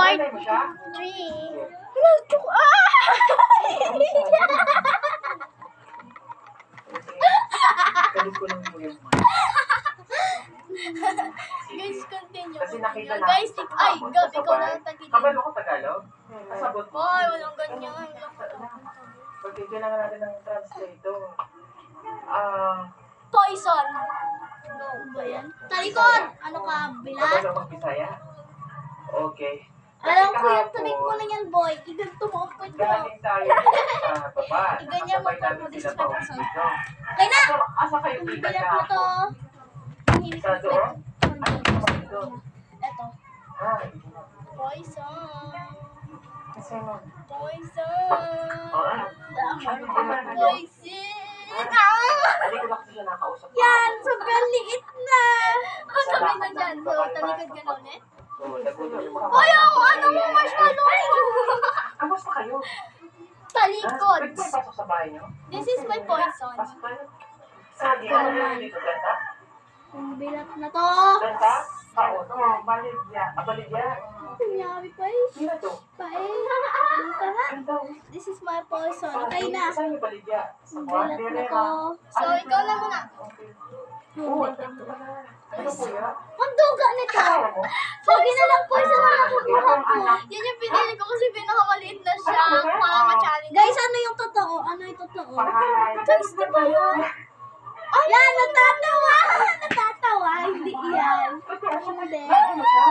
Part Nanay mo siya? 3. Kalit ko lang po yung Guys, continue. Kasi nakita na. Guys, ay, Gab, ikaw na lang tagilid. Kabalo ko Tagalog? Kasabot mo. Ay, walang ganyan. Okay, kailangan natin ng translator. Poison. No ba yan? Talikod! Ano ka, bilat? Kabalo ko Bisaya? Okay. Alam ko yung tarik mo na yan, boy. Iganto mo ang point mo. Galing tayo sa baba. Iganyan mo Nakasabay pa, namin sila mag-isip pa ka ulit pa. dito. Okay na! So, asa kayo Ang kita bilat mo to. Hilig Sa ko. doon? Ano sa doon? Ito. Ah, Poison. kasi mo. Poison. Oh, ano? Poison. Hindi ko na kasi siya nakausap. Yan! Sobrang liit na! Oh, sabi na dyan. So, talikod ka na ulit. So, nagulo yung mga Ay, ang ano mo, marshmallow! Kamusta kayo? Talikod. Pwede may pasok sa bahay niyo? This is my poison. Pasok tayo. Sa gina na dito, ganda? Ang bilat na to. Ganda? Taon. Oh, baligya. Baligya. Kunyari pa eh. Sino to? Pae. Ano ka nga? Ganda. This is my poison. Okay na. Saan yung baligya? Sa Ang kwan? bilat na to. So, ikaw na muna. Okay. Oo, ang ganda pala. Ano po yan? Ang duga nito. Kasama mo? Sabi na lang po sa mga kukuha ko. Yan yung pinili ko kasi pinakamaliit na siya. Para ma-challenge. Guys, ano yung totoo? Ano yung totoo? Pangalan. Guys, di ba yun? Yan, natatawa! Natatawa, hindi yan. Hindi. Ano siya?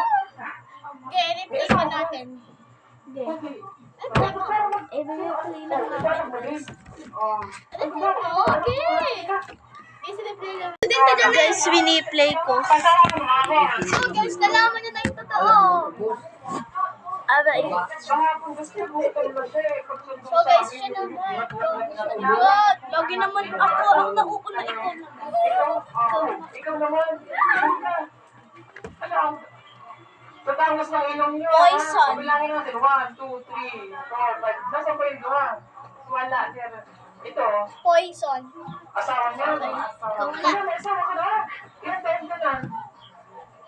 Okay, replay ko natin. Hindi. Okay. I-replay lang natin. Oh. Replay mo, okay. Guys, replay lang. Guys, winiplay ko. So guys, nalaman nyo na yung totoo. Aray. So guys, siya naman. God, lagi naman ako. Ang nauuna ikaw naman. Ikaw naman. Ano? Tatangos ng ilong nyo. Poison. Kabilangin natin. 1, 2, 3, 4, 5. Nasaan pa yung duha? Wala. Ito. Poison. Asawa niya. Ikaw na. Ano, may asawa ka na? Ilang taon ka na?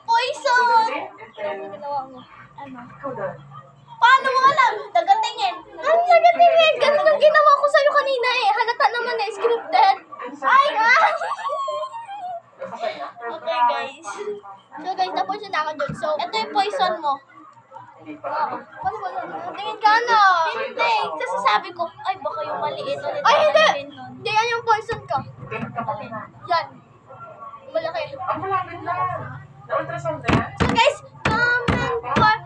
Poison! Ito. Ano ginawa mo? Ano? Ikaw na. Paano mo alam? Dagatingin. Ano dagatingin? Ganun ang ginawa ko sa'yo kanina eh. Halata naman eh, scripted. Ay, Okay guys. So guys, na-poison na ako dun. So, ito yung poison mo. Hindi Oo. pa. Paano ba na? Tingin ka na. Hindi. Kasi sabi ko, ay baka yung maliit ulit. Ay, hindi. Hindi, yan yung poison ko. Tingnan ka pa na. Yan. Malaki. Ang malapit lang. Na-ultrasound na yan? So guys, comment,